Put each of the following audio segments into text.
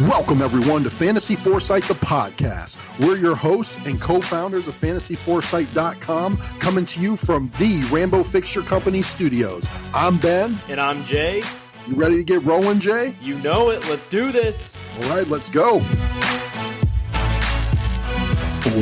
Welcome, everyone, to Fantasy Foresight, the podcast. We're your hosts and co-founders of FantasyForesight.com, coming to you from the Rambo Fixture Company studios. I'm Ben. And I'm Jay. You ready to get rolling, Jay? You know it. Let's do this. All right, let's go.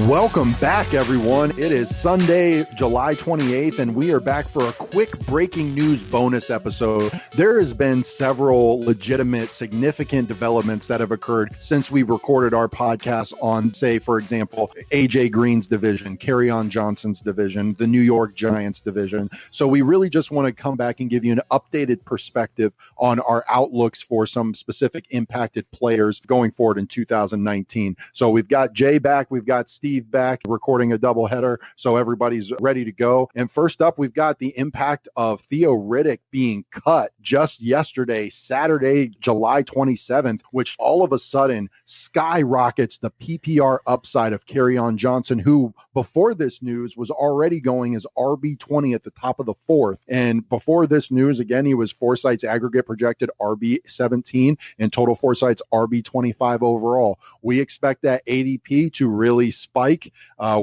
Welcome back, everyone. It is Sunday, July 28th, and we are back for a quick breaking news bonus episode. There has been several legitimate, significant developments that have occurred since we recorded our podcast on, say, for example, AJ Green's division, Kerryon Johnson's division, the New York Giants division. So we really just want to come back and give you an updated perspective on our outlooks for some specific impacted players going forward in 2019. So we've got Jay back. We've got Steve back recording a doubleheader, so everybody's ready to go. And first up, we've got the impact of Theo Riddick being cut just yesterday, Saturday, July 27th, which all of a sudden skyrockets the PPR upside of Kerryon Johnson, who before this news was already going as RB20 at the top of the fourth. And before this news, again, he was Foresight's aggregate projected RB17 and Total Foresight's RB25 overall. We expect that ADP to really spike.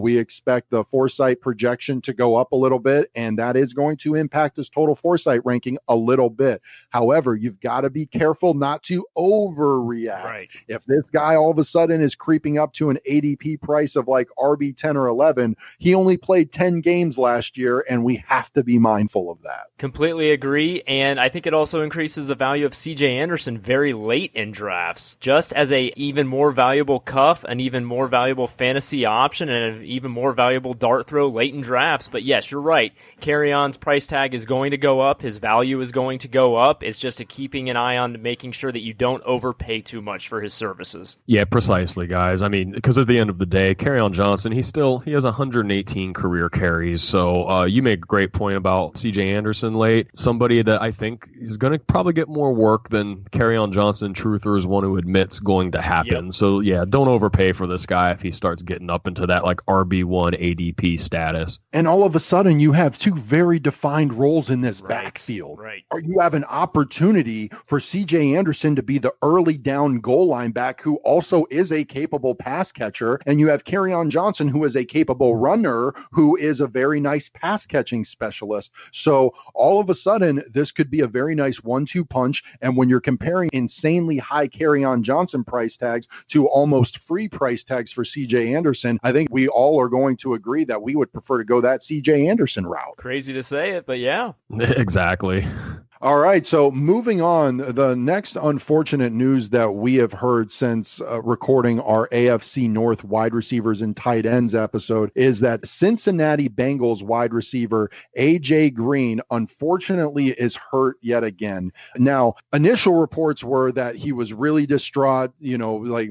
We expect the Foresight projection to go up a little bit, and that is going to impact his Total Foresight ranking a little bit. However, you've got to be careful not to overreact. Right. If this guy all of a sudden is creeping up to an ADP price of like RB 10 or 11, he only played 10 games last year, and we have to be mindful of that. Completely agree, and I think it also increases the value of CJ Anderson very late in drafts, just as a even more valuable cuff, an even more valuable fantasy option, and an even more valuable dart throw late in drafts. But yes, you're right. Kerryon's price tag is going to go up. His value is going to go up. It's just a keeping an eye on making sure that you don't overpay too much for his services. Yeah, precisely, guys. I mean, because at the end of the day, Kerryon Johnson, he has 118 career carries. So you make a great point about CJ Anderson late. Somebody that I think is going to probably get more work than Kerryon Johnson, truther, is one who admits going to happen. Yep. So yeah, don't overpay for this guy if he starts getting up into that like RB1 ADP status. And all of a sudden you have two very defined roles in this Right. backfield. Right. Or you have an opportunity for CJ Anderson to be the early down goal line back who also is a capable pass catcher. And you have Kerryon Johnson, who is a capable runner, who is a very nice pass catching specialist. So all of a sudden, this could be a very nice 1-2 punch. And when you're comparing insanely high Kerryon Johnson price tags to almost free price tags for CJ Anderson, I think we all are going to agree that we would prefer to go that CJ Anderson route. Crazy to say it, but yeah. Exactly. All right, so moving on, the next unfortunate news that we have heard since recording our AFC North wide receivers and tight ends episode is that Cincinnati Bengals wide receiver AJ Green unfortunately is hurt yet again. Now, initial reports were that he was really distraught, like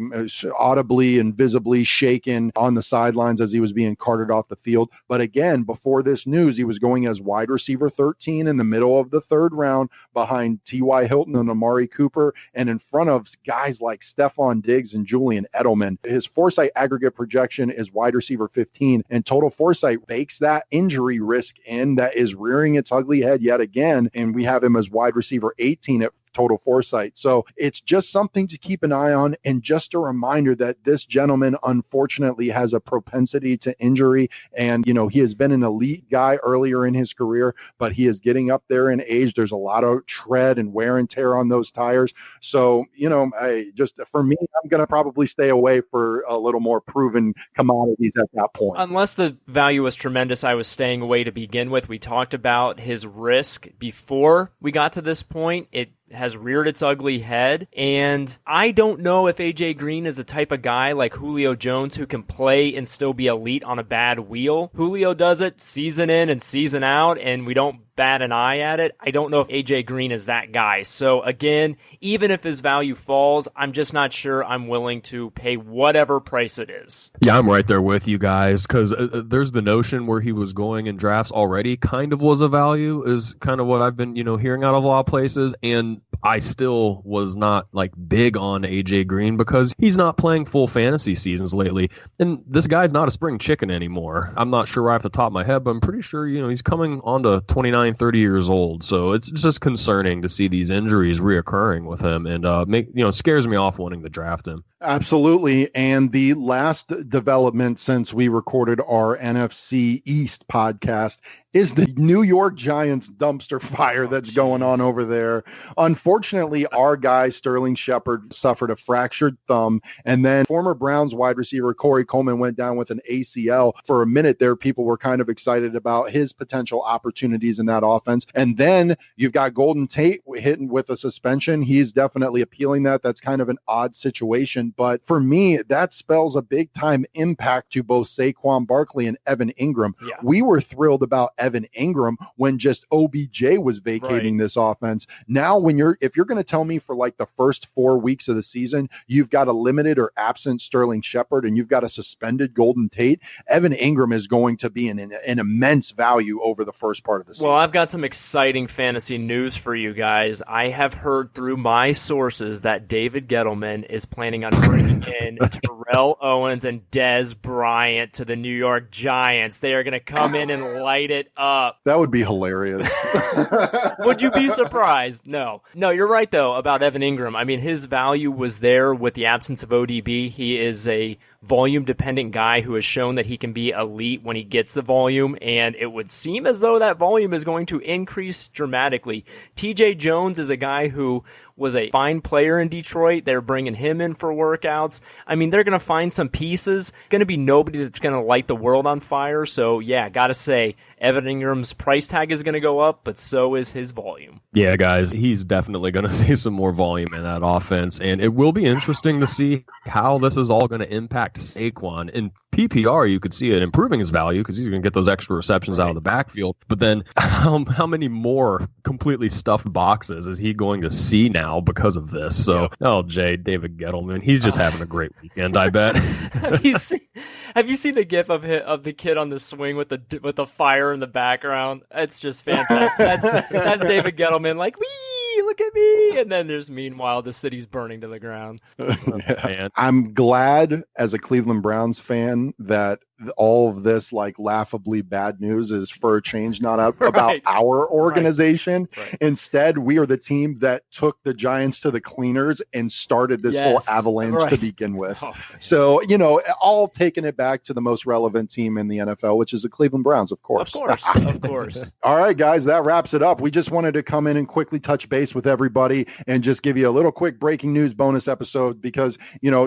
audibly and visibly shaken on the sidelines as he was being carted off the field. But again, before this news, he was going as wide receiver 13 in the middle of the third round, behind T.Y. Hilton and Amari Cooper, and in front of guys like Stephon Diggs and Julian Edelman. His Foresight aggregate projection is wide receiver 15, and Total Foresight bakes that injury risk in that is rearing its ugly head yet again, and we have him as wide receiver 18 at Total Foresight. So it's just something to keep an eye on, and just a reminder that this gentleman unfortunately has a propensity to injury, and he has been an elite guy earlier in his career, but he is getting up there in age. There's a lot of tread and wear and tear on those tires. So for me, I'm going to probably stay away for a little more proven commodities at that point. Unless the value was tremendous, I was staying away to begin with. We talked about his risk before we got to this point. It has reared its ugly head, and I don't know if AJ Green is the type of guy like Julio Jones who can play and still be elite on a bad wheel. Julio does it season in and season out, and we don't bat an eye at it. I don't know if AJ Green is that guy. So again, even if his value falls, I'm just not sure I'm willing to pay whatever price it is. Yeah, I'm right there with you guys, because there's the notion where he was going in drafts already kind of was a value is kind of what I've been, hearing out of a lot of places. And I still was not like big on AJ Green because he's not playing full fantasy seasons lately. And this guy's not a spring chicken anymore. I'm not sure right off the top of my head, but I'm pretty sure, he's coming on to 29, 30 years old. So it's just concerning to see these injuries reoccurring with him, and it scares me off wanting to draft him. Absolutely. And the last development since we recorded our NFC East podcast is the New York Giants dumpster fire that's going on over there. Unfortunately, our guy Sterling Shepard suffered a fractured thumb, and then former Browns wide receiver Corey Coleman went down with an ACL. For a minute there, people were kind of excited about his potential opportunities in that offense. And then you've got Golden Tate hitting with a suspension. He's definitely appealing that. That's kind of an odd situation. But for me, that spells a big time impact to both Saquon Barkley and Evan Engram. Yeah. We were thrilled about Evan Engram when just OBJ was vacating this offense. Now, if you're going to tell me for like the first 4 weeks of the season, you've got a limited or absent Sterling Shepard and you've got a suspended Golden Tate, Evan Engram is going to be an immense value over the first part of the season. Well, I've got some exciting fantasy news for you guys. I have heard through my sources that David Gettleman is planning on bringing in Terrell Owens and Dez Bryant to the New York Giants. They are going to come in and light it up. That would be hilarious. Would you be surprised? No, you're right, though, about Evan Engram. I mean, his value was there with the absence of ODB. He is a volume-dependent guy who has shown that he can be elite when he gets the volume, and it would seem as though that volume is going to increase dramatically. TJ Jones is a guy who was a fine player in Detroit. They're bringing him in for workouts. I mean, they're going to find some pieces. Going to be nobody that's going to light the world on fire. So, yeah, got to say, Evan Ingram's price tag is going to go up, but so is his volume. Yeah, guys, he's definitely going to see some more volume in that offense, and it will be interesting to see how this is all going to impact Saquon. In PPR, you could see it improving his value because he's going to get those extra receptions out of the backfield. But then how many more completely stuffed boxes is he going to see now because of this? So, David Gettleman, he's just having a great weekend, I bet. Have you seen the gif of the kid on the swing with the fire in the background? It's just fantastic. That's David Gettleman, like, wee, look at me. And then meanwhile, the city's burning to the ground. Yeah. I'm glad as a Cleveland Browns fan that all of this like laughably bad news is for a change not about our organization. Right. Instead, we are the team that took the Giants to the cleaners and started this whole avalanche to begin with. So, all taking it back to the most relevant team in the NFL, which is the Cleveland Browns, of course. Of course. All right, guys, that wraps it up. We just wanted to come in and quickly touch base with everybody and just give you a little quick breaking news bonus episode because,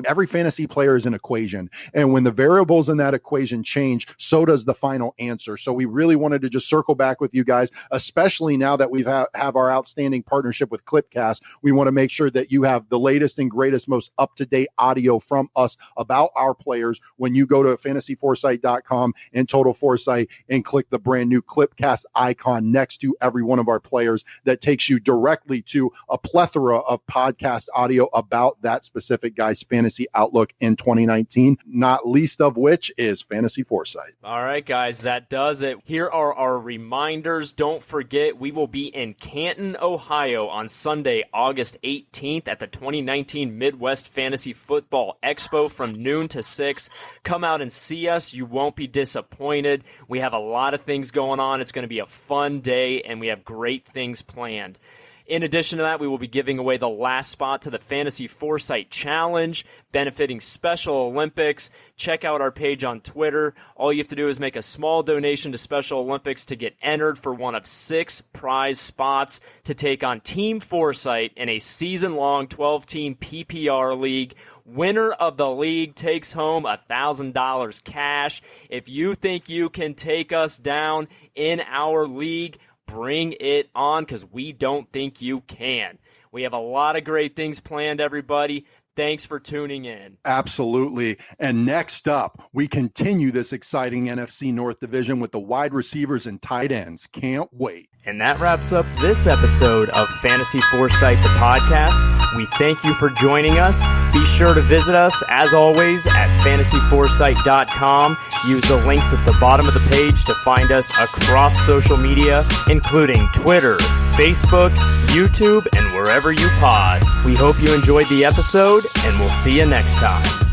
every fantasy player is an equation. And when the variables in that equation change, so does the final answer. So we really wanted to just circle back with you guys, especially now that we have our outstanding partnership with Clipcast. We want to make sure that you have the latest and greatest, most up-to-date audio from us about our players when you go to fantasyforesight.com and Total Foresight and click the brand new Clipcast icon next to every one of our players. That takes you directly to a plethora of podcast audio about that specific guy's fantasy outlook in 2019, not least of which is Fantasy Foresight. All right, guys, that does it. Here are our reminders. Don't forget, we will be in Canton, Ohio on Sunday, August 18th at the 2019 Midwest Fantasy Football Expo from noon to 6. Come out and see us. You won't be disappointed. We have a lot of things going on. It's going to be a fun day, and we have great things planned. In addition to that, we will be giving away the last spot to the Fantasy Foresight Challenge, benefiting Special Olympics. Check out our page on Twitter. All you have to do is make a small donation to Special Olympics to get entered for one of 6 prize spots to take on Team Foresight in a season-long 12-team PPR league. Winner of the league takes home $1,000 cash. If you think you can take us down in our league, bring it on, because we don't think you can. We have a lot of great things planned, everybody. Thanks for tuning in. Absolutely. And next up, we continue this exciting NFC North division with the wide receivers and tight ends. Can't wait. And that wraps up this episode of Fantasy Foresight, the podcast. We thank you for joining us. Be sure to visit us, as always, at fantasyforesight.com. Use the links at the bottom of the page to find us across social media, including Twitter, Facebook, YouTube, and wherever you pod. We hope you enjoyed the episode, and we'll see you next time.